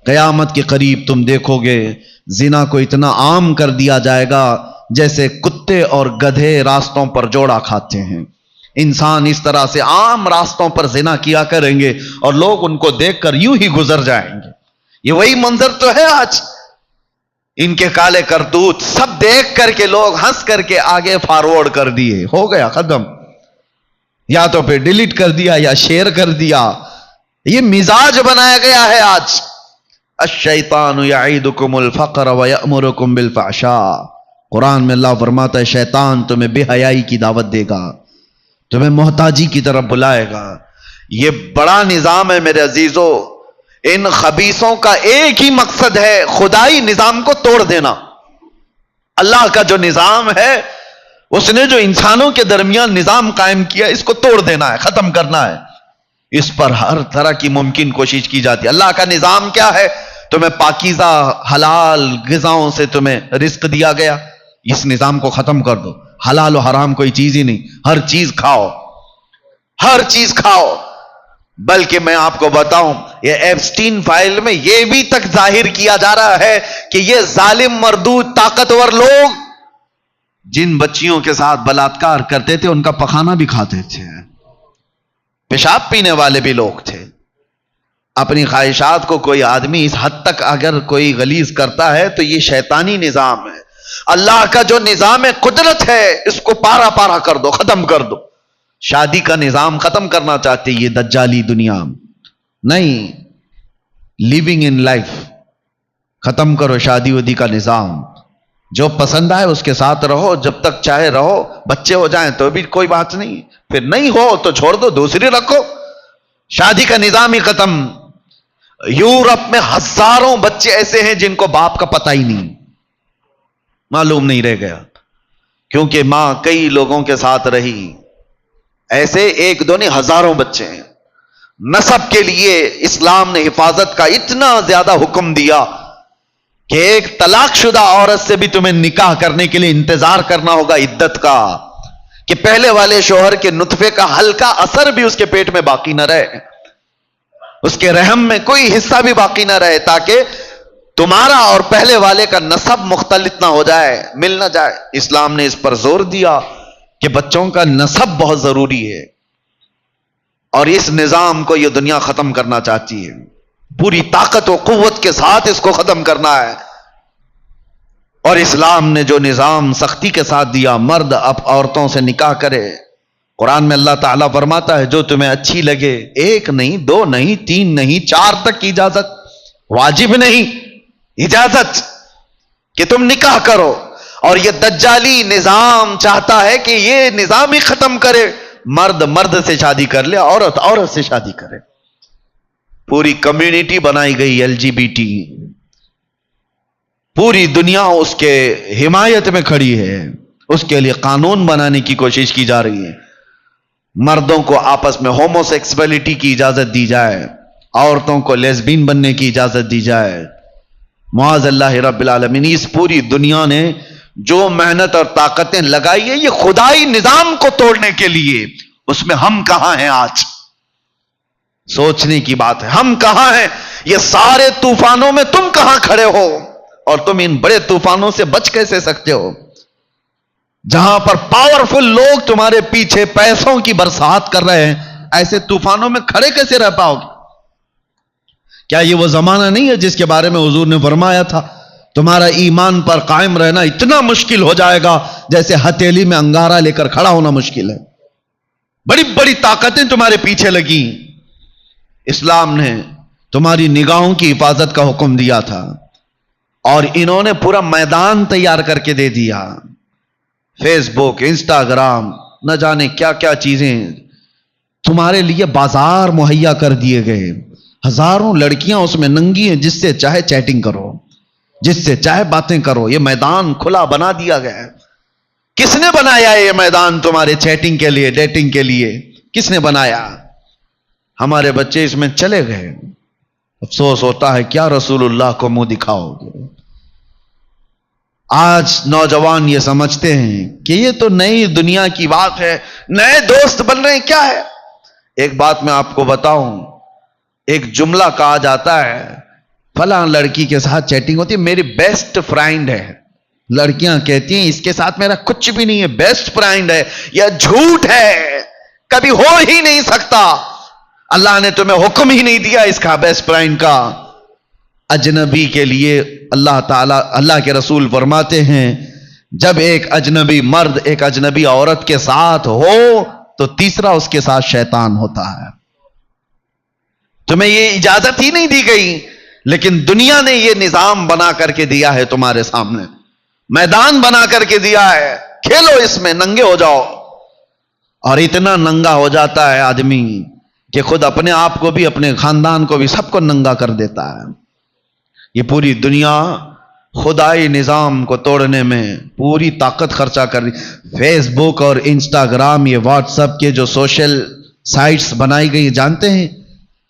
قیامت کے قریب تم دیکھو گے زنا کو اتنا عام کر دیا جائے گا جیسے کتے اور گدھے راستوں پر جوڑا کھاتے ہیں۔ انسان اس طرح سے عام راستوں پر زنا کیا کریں گے اور لوگ ان کو دیکھ کر یوں ہی گزر جائیں گے۔ یہ وہی منظر تو ہے آج، ان کے کالے کرتوت سب دیکھ کر کے لوگ ہنس کر کے آگے فارورڈ کر دیے، ہو گیا ختم، یا تو پھر ڈیلیٹ کر دیا یا شیئر کر دیا۔ یہ مزاج بنایا گیا ہے آج۔ الشیطان یعیدکم الفقر ویأمرکم بالفحشاء، قرآن میں اللہ فرماتا ہے شیطان تمہیں بے حیائی کی دعوت دے گا، تمہیں محتاجی کی طرف بلائے گا۔ یہ بڑا نظام ہے میرے عزیزو۔ ان خبیثوں کا ایک ہی مقصد ہے، خدائی نظام کو توڑ دینا۔ اللہ کا جو نظام ہے، اس نے جو انسانوں کے درمیان نظام قائم کیا، اس کو توڑ دینا ہے، ختم کرنا ہے۔ اس پر ہر طرح کی ممکن کوشش کی جاتی ہے۔ اللہ کا نظام کیا ہے؟ تمہیں پاکیزہ حلال غذاؤں سے تمہیں رزق دیا گیا، اس نظام کو ختم کر دو۔ حلال و حرام کوئی چیز ہی نہیں، ہر چیز کھاؤ، ہر چیز کھاؤ۔ بلکہ میں آپ کو بتاؤں، یہ ایپسٹین فائل میں یہ بھی تک ظاہر کیا جا رہا ہے کہ یہ ظالم مردود طاقتور لوگ جن بچیوں کے ساتھ بلاತ್کار کرتے تھے ان کا پخانہ بھی کھاتے تھے، پیشاب پینے والے بھی لوگ تھے۔ اپنی خواہشات کو کوئی آدمی اس حد تک اگر کوئی غلیظ کرتا ہے تو یہ شیطانی نظام ہے۔ اللہ کا جو نظام قدرت ہے اس کو پارا پارا کر دو، ختم کر دو۔ شادی کا نظام ختم کرنا چاہتے یہ دجالی دنیا، نہیں، لیونگ ان لائف ختم کرو، شادی ودی کا نظام۔ جو پسند آئے اس کے ساتھ رہو، جب تک چاہے رہو، بچے ہو جائیں تو بھی کوئی بات نہیں، پھر نہیں ہو تو چھوڑ دو، دوسری رکھو۔ شادی کا نظام ہی ختم۔ یورپ میں ہزاروں بچے ایسے ہیں جن کو باپ کا پتہ ہی نہیں، معلوم نہیں رہ گیا، کیونکہ ماں کئی لوگوں کے ساتھ رہی۔ ایسے ایک دو نہیں، ہزاروں بچے ہیں۔ نسب کے لیے اسلام نے حفاظت کا اتنا زیادہ حکم دیا کہ ایک طلاق شدہ عورت سے بھی تمہیں نکاح کرنے کے لیے انتظار کرنا ہوگا عدت کا، کہ پہلے والے شوہر کے نطفے کا ہلکا اثر بھی اس کے پیٹ میں باقی نہ رہے، اس کے رحم میں کوئی حصہ بھی باقی نہ رہے، تاکہ تمہارا اور پہلے والے کا نسب مختلط نہ ہو جائے، مل نہ جائے۔ اسلام نے اس پر زور دیا کہ بچوں کا نسب بہت ضروری ہے، اور اس نظام کو یہ دنیا ختم کرنا چاہتی ہے، پوری طاقت و قوت کے ساتھ اس کو ختم کرنا ہے۔ اور اسلام نے جو نظام سختی کے ساتھ دیا، مرد اب عورتوں سے نکاح کرے، قرآن میں اللہ تعالیٰ فرماتا ہے جو تمہیں اچھی لگے، 1 نہیں 2 نہیں 3 نہیں 4 تک کی اجازت، واجب نہیں، اجازت کہ تم نکاح کرو۔ اور یہ دجالی نظام چاہتا ہے کہ یہ نظام ہی ختم کرے، مرد مرد سے شادی کر لے، عورت عورت سے شادی کرے۔ پوری کمیونٹی بنائی گئی LGBT، پوری دنیا اس کے حمایت میں کھڑی ہے، اس کے لیے قانون بنانے کی کوشش کی جا رہی ہے۔ مردوں کو آپس میں ہومو سیکسولیٹی کی اجازت دی جائے، عورتوں کو لیسبین بننے کی اجازت دی جائے۔ معاذ اللہ رب العالمین، اس پوری دنیا نے جو محنت اور طاقتیں لگائی ہے یہ خدائی نظام کو توڑنے کے لیے، اس میں ہم کہاں ہیں آج؟ سوچنے کی بات ہے، ہم کہاں ہیں؟ یہ سارے طوفانوں میں تم کہاں کھڑے ہو؟ اور تم ان بڑے طوفانوں سے بچ کیسے سکتے ہو؟ جہاں پر پاورفل لوگ تمہارے پیچھے پیسوں کی برسات کر رہے ہیں، ایسے طوفانوں میں کھڑے کیسے رہ پاؤ گے؟ کیا یہ وہ زمانہ نہیں ہے جس کے بارے میں حضور نے فرمایا تھا تمہارا ایمان پر قائم رہنا اتنا مشکل ہو جائے گا جیسے ہتھیلی میں انگارہ لے کر کھڑا ہونا مشکل ہے؟ بڑی بڑی طاقتیں تمہارے پیچھے لگی، اسلام نے تمہاری نگاہوں کی حفاظت کا حکم دیا تھا، اور انہوں نے پورا میدان تیار کر کے دے دیا۔ فیس بک، انسٹاگرام، نہ جانے کیا کیا چیزیں تمہارے لیے بازار مہیا کر دیے گئے۔ ہزاروں لڑکیاں اس میں ننگی ہیں، جس سے چاہے چیٹنگ کرو، جس سے چاہے باتیں کرو۔ یہ میدان کھلا بنا دیا گیا ہے۔ کس نے بنایا یہ میدان تمہارے چیٹنگ کے لیے، ڈیٹنگ کے لیے؟ کس نے بنایا؟ ہمارے بچے اس میں چلے گئے۔ افسوس ہوتا ہے کیا رسول اللہ کو منہ دکھاؤ گے؟ آج نوجوان یہ سمجھتے ہیں کہ یہ تو نئی دنیا کی بات ہے، نئے دوست بن رہے ہیں، کیا ہے؟ ایک بات میں آپ کو بتاؤں، ایک جملہ کہا جاتا ہے فلاں لڑکی کے ساتھ چیٹنگ ہوتی ہے، میری بیسٹ فرینڈ ہے۔ لڑکیاں کہتی ہیں اس کے ساتھ میرا کچھ بھی نہیں ہے، بیسٹ فرینڈ ہے۔ یہ جھوٹ ہے، کبھی ہو ہی نہیں سکتا۔ اللہ نے تمہیں حکم ہی نہیں دیا اس کا بیسٹ فرینڈ کا۔ اجنبی کے لیے اللہ تعالی، اللہ کے رسول فرماتے ہیں جب ایک اجنبی مرد ایک اجنبی عورت کے ساتھ ہو تو تیسرا اس کے ساتھ شیطان ہوتا ہے۔ تمہیں یہ اجازت ہی نہیں دی گئی، لیکن دنیا نے یہ نظام بنا کر کے دیا ہے، تمہارے سامنے میدان بنا کر کے دیا ہے، کھیلو اس میں، ننگے ہو جاؤ۔ اور اتنا ننگا ہو جاتا ہے آدمی کہ خود اپنے آپ کو بھی، اپنے خاندان کو بھی، سب کو ننگا کر دیتا ہے۔ یہ پوری دنیا خدائی نظام کو توڑنے میں پوری طاقت خرچہ کر رہی۔ فیس بک اور انسٹاگرام، یہ واٹس ایپ کے جو سوشل سائٹس بنائی گئی، جانتے ہیں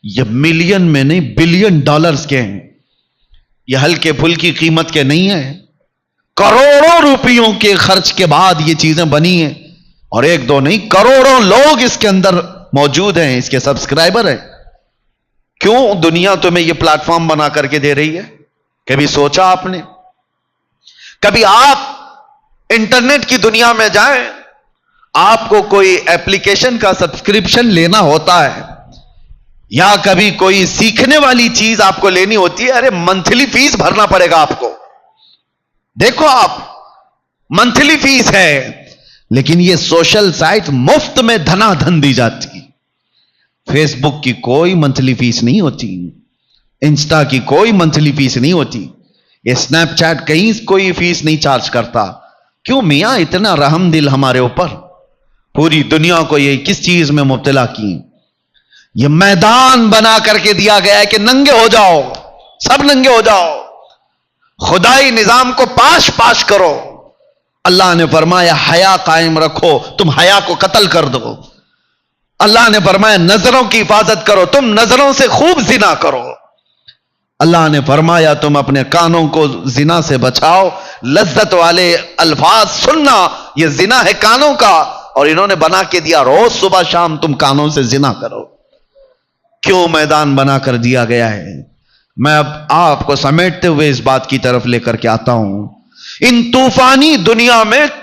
یہ ملین میں نہیں بلین ڈالرز کے ہیں۔ یہ ہلکے پھلکی قیمت کے نہیں ہیں، کروڑوں روپیوں کے خرچ کے بعد یہ چیزیں بنی ہیں، اور ایک دو نہیں، کروڑوں لوگ اس کے اندر موجود ہیں، اس کے سبسکرائبر ہیں۔ کیوں دنیا تمہیں یہ پلیٹ فارم بنا کر کے دے رہی ہے؟ کبھی سوچا آپ نے؟ کبھی آپ انٹرنیٹ کی دنیا میں جائیں، آپ کو کوئی ایپلیکیشن کا سبسکرپشن لینا ہوتا ہے، یا کبھی کوئی سیکھنے والی چیز آپ کو لینی ہوتی ہے، ارے منتھلی فیس بھرنا پڑے گا آپ کو۔ دیکھو آپ، منتھلی فیس ہے، لیکن یہ سوشل سائٹ مفت میں دھنا دھن دی جاتی۔ فیس بک کی کوئی منتھلی فیس نہیں ہوتی، انسٹا کی کوئی منتھلی فیس نہیں ہوتی، یہ سنیپ چیٹ کہیں کوئی فیس نہیں چارج کرتا۔ کیوں میاں اتنا رحم دل ہمارے اوپر؟ پوری دنیا کو یہ کس چیز میں مبتلا کی؟ یہ میدان بنا کر کے دیا گیا ہے کہ ننگے ہو جاؤ، سب ننگے ہو جاؤ، خدائی نظام کو پاش پاش کرو۔ اللہ نے فرمایا حیا قائم رکھو، تم حیا کو قتل کر دو۔ اللہ نے فرمایا نظروں کی حفاظت کرو، تم نظروں سے خوب زنا کرو۔ اللہ نے فرمایا تم اپنے کانوں کو زنا سے بچاؤ، لذت والے الفاظ سننا یہ زنا ہے کانوں کا، اور انہوں نے بنا کے دیا روز صبح شام تم کانوں سے زنا کرو۔ کیوں میدان بنا کر دیا گیا ہے؟ میں اب آپ کو سمیٹتے ہوئے اس بات کی طرف لے کر کے آتا ہوں، ان طوفانی دنیا میں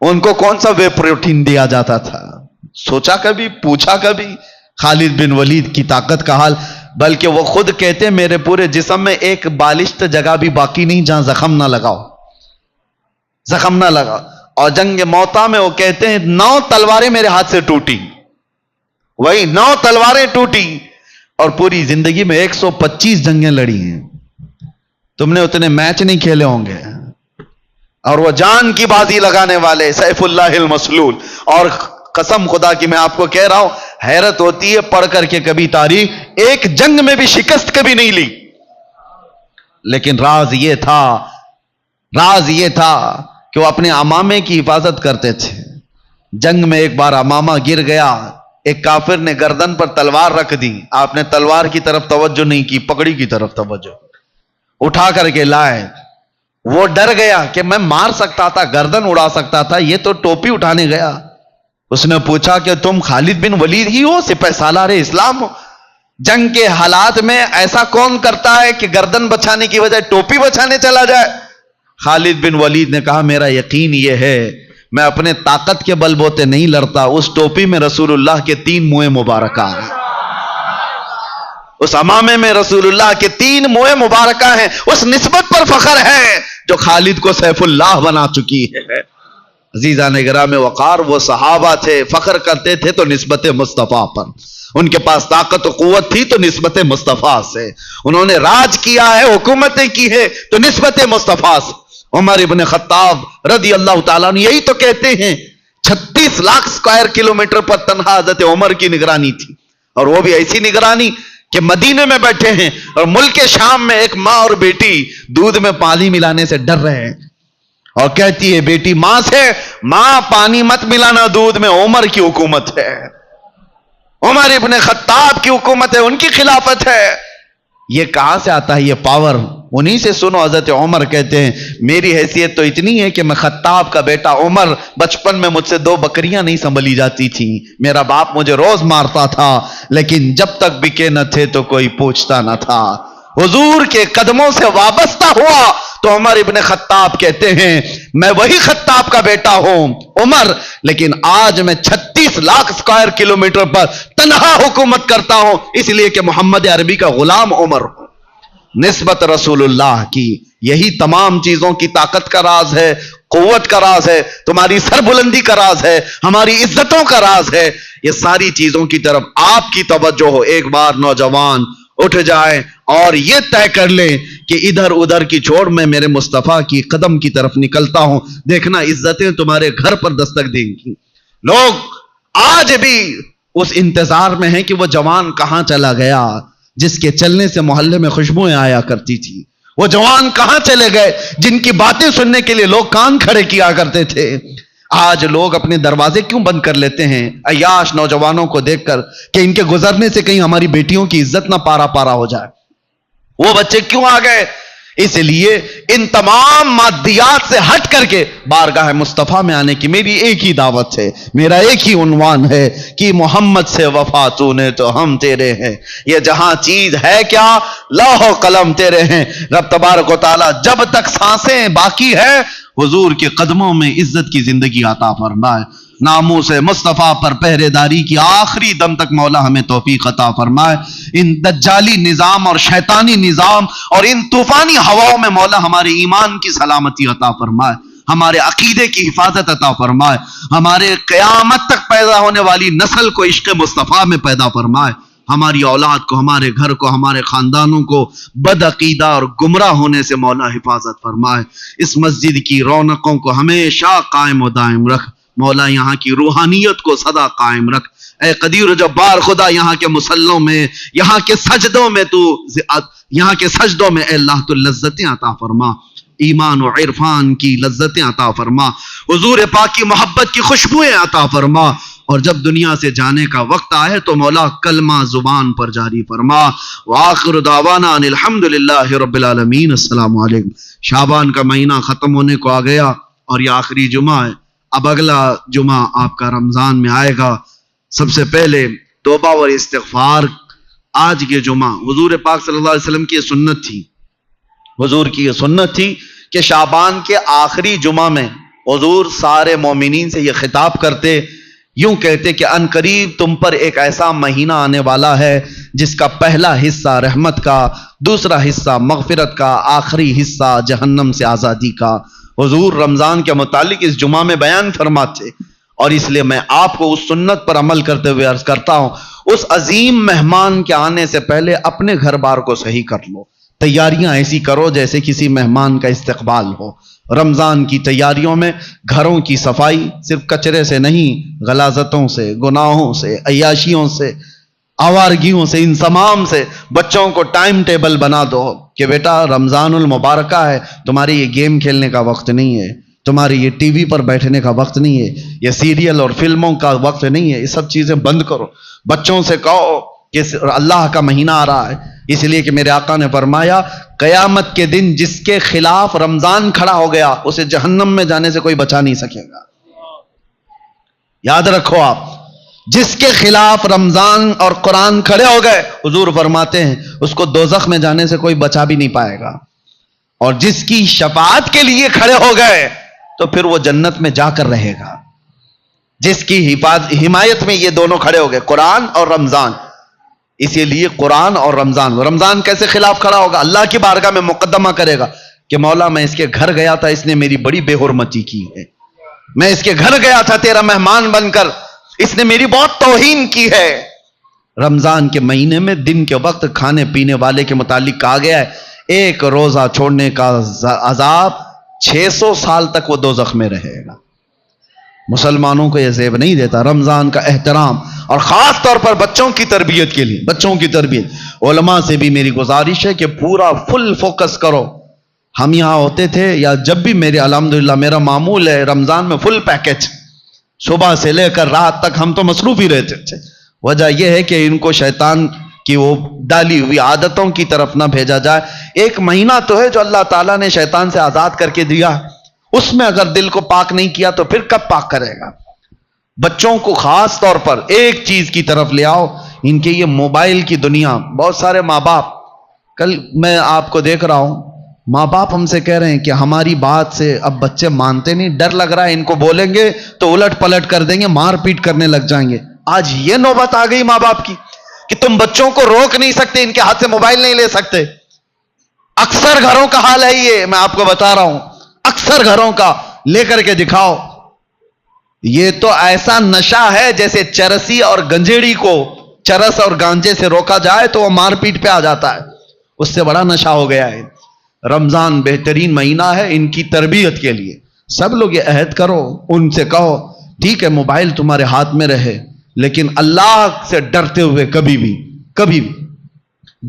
ان کو کون سا وے پروٹین دیا جاتا تھا؟ سوچا کبھی؟ پوچھا کبھی خالد بن ولید کی طاقت کا حال؟ بلکہ وہ خود کہتے ہیں میرے پورے جسم میں ایک بالشت جگہ بھی باقی نہیں جہاں زخم نہ لگاؤ، زخم نہ لگاؤ. اور جنگ موتا میں وہ کہتے ہیں 9 تلواریں میرے ہاتھ سے ٹوٹی، وہی 9 تلواریں ٹوٹی. اور پوری زندگی میں 125 جنگیں لڑی ہیں. تم نے اتنے میچ نہیں کھیلے ہوں گے. اور وہ جان کی بازی لگانے والے سیف اللہ المسلول. اور قسم خدا کی میں آپ کو کہہ رہا ہوں، حیرت ہوتی ہے پڑھ کر کے کبھی تاریخ، ایک جنگ میں بھی شکست کبھی نہیں لی. لیکن راز یہ تھا کہ وہ اپنے امامے کی حفاظت کرتے تھے. جنگ میں ایک بار امامہ گر گیا، ایک کافر نے گردن پر تلوار رکھ دی. آپ نے تلوار کی طرف توجہ نہیں کی، پگڑی کی طرف توجہ، اٹھا کر کے لائے. وہ ڈر گیا کہ میں مار سکتا تھا، گردن اڑا سکتا تھا، یہ تو ٹوپی اٹھانے گیا. اس نے پوچھا کہ تم خالد بن ولید ہی ہو، سپہ سالار اسلام ہو؟ جنگ کے حالات میں ایسا کون کرتا ہے کہ گردن بچانے کی وجہ ٹوپی بچانے چلا جائے؟ خالد بن ولید نے کہا میرا یقین یہ ہے میں اپنے طاقت کے بل بوتے نہیں لڑتا، اس ٹوپی میں رسول اللہ کے 3 منہ مبارکہ ہیں، اس امامے میں رسول اللہ کے 3 منہ مبارکہ ہیں. اس نسبت پر فخر ہے جو خالد کو سیف اللہ بنا چکی ہے. عزیزان گرامی وقار، وہ صحابہ تھے، فخر کرتے تھے تو نسبت مصطفیٰ پر. ان کے پاس طاقت و قوت تھی تو نسبت مصطفیٰ سے. انہوں نے راج کیا ہے، حکومتیں کی ہے تو نسبت مصطفیٰ سے. عمر ابن خطاب رضی اللہ تعالیٰ عنہ یہی تو کہتے ہیں 36 لاکھ اسکوائر کلومیٹر پر تنہا حضرت عمر کی نگرانی تھی. اور وہ بھی ایسی نگرانی کہ مدینے میں بیٹھے ہیں اور ملک شام میں ایک ماں اور بیٹی دودھ میں پانی ملانے سے ڈر رہے ہیں. اور کہتی ہے بیٹی ماں سے، ماں پانی مت ملانا دودھ میں، عمر کی حکومت ہے، عمر ابن خطاب کی حکومت ہے، ان کی خلافت ہے. یہ کہاں سے آتا ہے یہ پاور؟ انہی سے سنو. حضرت عمر کہتے ہیں میری حیثیت تو اتنی ہے کہ میں خطاب کا بیٹا عمر، بچپن میں مجھ سے 2 بکریاں نہیں سنبھلی جاتی تھی، میرا باپ مجھے روز مارتا تھا، لیکن جب تک بکے نہ تھے تو کوئی پوچھتا نہ تھا. حضور کے قدموں سے وابستہ ہوا تو عمر ابن خطاب کہتے ہیں میں وہی خطاب کا بیٹا ہوں عمر، لیکن آج میں 36 لاکھ اسکوائر کلومیٹر پر تنہا حکومت کرتا ہوں، اس لیے کہ محمد عربی کا غلام عمر ہوں. نسبت رسول اللہ کی، یہی تمام چیزوں کی طاقت کا راز ہے، قوت کا راز ہے، تمہاری سربلندی کا راز ہے، ہماری عزتوں کا راز ہے. یہ ساری چیزوں کی طرف آپ کی توجہ ہو. ایک بار نوجوان اٹھ جائے اور یہ طے کر لیں کہ ادھر ادھر کی چھوڑ میں میرے مصطفیٰ کی قدم کی طرف نکلتا ہوں، دیکھنا عزتیں تمہارے گھر پر دستک دیں گی. لوگ آج بھی اس انتظار میں ہیں کہ وہ جوان کہاں چلا گیا جس کے چلنے سے محلے میں خوشبوئیں آیا کرتی تھی. وہ جوان کہاں چلے گئے جن کی باتیں سننے کے لیے لوگ کان کھڑے کیا کرتے تھے. آج لوگ اپنے دروازے کیوں بند کر لیتے ہیں عیاش نوجوانوں کو دیکھ کر کہ ان کے گزرنے سے کہیں ہماری بیٹیوں کی عزت نہ پارا پارا ہو جائے. وہ بچے کیوں آ گئے؟ اس لیے ان تمام مادیات سے ہٹ کر کے بارگاہ مصطفیٰ میں آنے کی میری ایک ہی دعوت ہے، میرا ایک ہی عنوان ہے کہ محمد سے وفا تو نے تو ہم تیرے ہیں. یہ جہاں چیز ہے کیا، لوح و قلم تیرے ہیں. رب تبارک و تعالی جب تک سانسیں باقی ہے حضور کے قدموں میں عزت کی زندگی عطا فرمائے. ناموس مصطفیٰ پر پہرے داری کی آخری دم تک مولا ہمیں توفیق عطا فرمائے. ان دجالی نظام اور شیطانی نظام اور ان طوفانی ہواؤں میں مولا ہمارے ایمان کی سلامتی عطا فرمائے، ہمارے عقیدے کی حفاظت عطا فرمائے، ہمارے قیامت تک پیدا ہونے والی نسل کو عشق مصطفیٰ میں پیدا فرمائے، ہماری اولاد کو، ہمارے گھر کو، ہمارے خاندانوں کو بد عقیدہ اور گمراہ ہونے سے مولا حفاظت فرمائے. اس مسجد کی رونقوں کو ہمیشہ قائم و دائم رکھ مولا، یہاں کی روحانیت کو سدا قائم رکھ. اے قدیر و جبار خدا، یہاں کے مصلوں میں، یہاں کے سجدوں میں اے اللہ تو لذتیں عطا فرما، ایمان و عرفان کی لذتیں عطا فرما، حضور پاک کی محبت کی خوشبوئیں عطا فرما. اور جب دنیا سے جانے کا وقت آئے تو مولا کلمہ زبان پر جاری فرما. وآخر دعوانا ان الحمدللہ رب العالمین. السلام علیکم. شعبان کا مہینہ ختم ہونے کو آ گیا اور یہ آخری جمعہ ہے. اب اگلا جمعہ آپ کا رمضان میں آئے گا. سب سے پہلے توبہ اور استغفار. آج کے جمعہ حضور پاک صلی اللہ علیہ وسلم کی یہ سنت تھی، حضور کی یہ سنت تھی کہ شعبان کے آخری جمعہ میں حضور سارے مومنین سے یہ خطاب کرتے، یوں کہتے کہ ان قریب تم پر ایک ایسا مہینہ آنے والا ہے جس کا پہلا حصہ رحمت کا، دوسرا حصہ مغفرت کا، آخری حصہ جہنم سے آزادی کا۔ حضور رمضان کے متعلق اس جمعہ میں بیان فرماتے، اور اس لیے میں آپ کو اس سنت پر عمل کرتے ہوئے عرض کرتا ہوں، اس عظیم مہمان کے آنے سے پہلے اپنے گھر بار کو صحیح کر لو، تیاریاں ایسی کرو جیسے کسی مہمان کا استقبال ہو۔ رمضان کی تیاریوں میں گھروں کی صفائی صرف کچرے سے نہیں، غلاظتوں سے، گناہوں سے، عیاشیوں سے، آوارگیوں سے، ان تمام سے بچوں کو ٹائم ٹیبل بنا دو کہ بیٹا رمضان المبارکہ ہے، تمہاری یہ گیم کھیلنے کا وقت نہیں ہے، تمہاری یہ ٹی وی پر بیٹھنے کا وقت نہیں ہے، یہ سیریل اور فلموں کا وقت نہیں ہے، یہ سب چیزیں بند کرو۔ بچوں سے کہو کہ اللہ کا مہینہ آ رہا ہے، اس لیے کہ میرے آقا نے فرمایا قیامت کے دن جس کے خلاف رمضان کھڑا ہو گیا اسے جہنم میں جانے سے کوئی بچا نہیں سکے گا۔ یاد رکھو آپ، جس کے خلاف رمضان اور قرآن کھڑے ہو گئے، حضور فرماتے ہیں اس کو دوزخ میں جانے سے کوئی بچا بھی نہیں پائے گا، اور جس کی شفاعت کے لیے کھڑے ہو گئے تو پھر وہ جنت میں جا کر رہے گا۔ جس کی حمایت میں یہ دونوں کھڑے ہو گئے، قرآن اور رمضان، اسی لیے قرآن اور رمضان۔ رمضان کیسے خلاف کھڑا ہوگا؟ اللہ کی بارگاہ میں مقدمہ کرے گا کہ مولا میں اس کے گھر گیا تھا، اس نے میری بڑی بے حرمتی کی ہے، میں اس کے گھر گیا تھا تیرا مہمان بن کر، اس نے میری بہت توہین کی ہے۔ رمضان کے مہینے میں دن کے وقت کھانے پینے والے کے متعلق کہا گیا ہے ایک روزہ چھوڑنے کا عذاب 600 سال تک وہ دوزخ میں رہے گا۔ مسلمانوں کو یہ زیب نہیں دیتا رمضان کا احترام، اور خاص طور پر بچوں کی تربیت کے لیے، بچوں کی تربیت۔ علماء سے بھی میری گزارش ہے کہ پورا فل فوکس کرو۔ ہم یہاں ہوتے تھے یا جب بھی میرے الحمدللہ میرا معمول ہے رمضان میں فل پیکج، صبح سے لے کر رات تک ہم تو مصروف ہی رہتے تھے۔ وجہ یہ ہے کہ ان کو شیطان کی وہ ڈالی ہوئی عادتوں کی طرف نہ بھیجا جائے۔ ایک مہینہ تو ہے جو اللہ تعالیٰ نے شیطان سے آزاد کر کے دیا، اس میں اگر دل کو پاک نہیں کیا تو پھر کب پاک کرے گا؟ بچوں کو خاص طور پر ایک چیز کی طرف لے آؤ، ان کے یہ موبائل کی دنیا۔ بہت سارے ماں باپ، کل میں آپ کو دیکھ رہا ہوں، ماں باپ ہم سے کہہ رہے ہیں کہ ہماری بات سے اب بچے مانتے نہیں، ڈر لگ رہا ہے ان کو بولیں گے تو الٹ پلٹ کر دیں گے، مار پیٹ کرنے لگ جائیں گے۔ آج یہ نوبت آ گئی ماں باپ کی کہ تم بچوں کو روک نہیں سکتے، ان کے ہاتھ سے موبائل نہیں لے سکتے۔ اکثر گھروں کا حال ہے یہ، میں آپ کو بتا رہا ہوں، اکثر گھروں کا۔ لے کر کے دکھاؤ، یہ تو ایسا نشہ ہے جیسے چرسی اور گنجیڑی کو چرس اور گانجے سے روکا جائے تو وہ مار پیٹ پہ آ جاتا ہے، اس سے بڑا نشہ ہو گیا ہے۔ رمضان بہترین مہینہ ہے ان کی تربیت کے لیے۔ سب لوگ یہ عہد کرو، ان سے کہو ٹھیک ہے موبائل تمہارے ہاتھ میں رہے، لیکن اللہ سے ڈرتے ہوئے کبھی بھی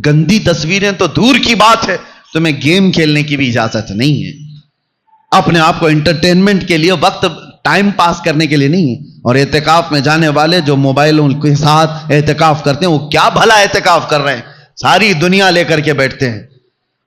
گندی تصویریں تو دور کی بات ہے، تمہیں گیم کھیلنے کی بھی اجازت نہیں ہے۔ اپنے آپ کو انٹرٹینمنٹ کے لیے، وقت ٹائم پاس کرنے کے لیے نہیں ہے۔ اور اعتکاف میں جانے والے جو موبائلوں کے ساتھ اعتکاف کرتے ہیں وہ کیا بھلا اعتکاف کر رہے ہیں، ساری دنیا لے کر کے بیٹھتے ہیں۔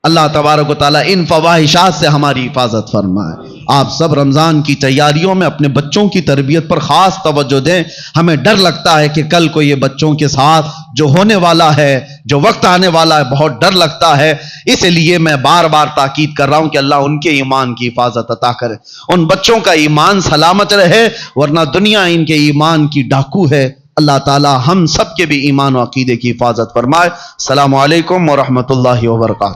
اللہ تبارک و تعالیٰ ان فواحشات سے ہماری حفاظت فرمائے۔ آپ سب رمضان کی تیاریوں میں اپنے بچوں کی تربیت پر خاص توجہ دیں۔ ہمیں ڈر لگتا ہے کہ کل کو یہ بچوں کے ساتھ جو ہونے والا ہے، جو وقت آنے والا ہے، بہت ڈر لگتا ہے۔ اس لیے میں بار بار تاکید کر رہا ہوں کہ اللہ ان کے ایمان کی حفاظت عطا کرے، ان بچوں کا ایمان سلامت رہے، ورنہ دنیا ان کے ایمان کی ڈاکو ہے۔ اللہ تعالی ہم سب کے بھی ایمان و عقیدے کی حفاظت فرمائے۔ السلام علیکم ورحمۃ اللہ وبرکاتہ۔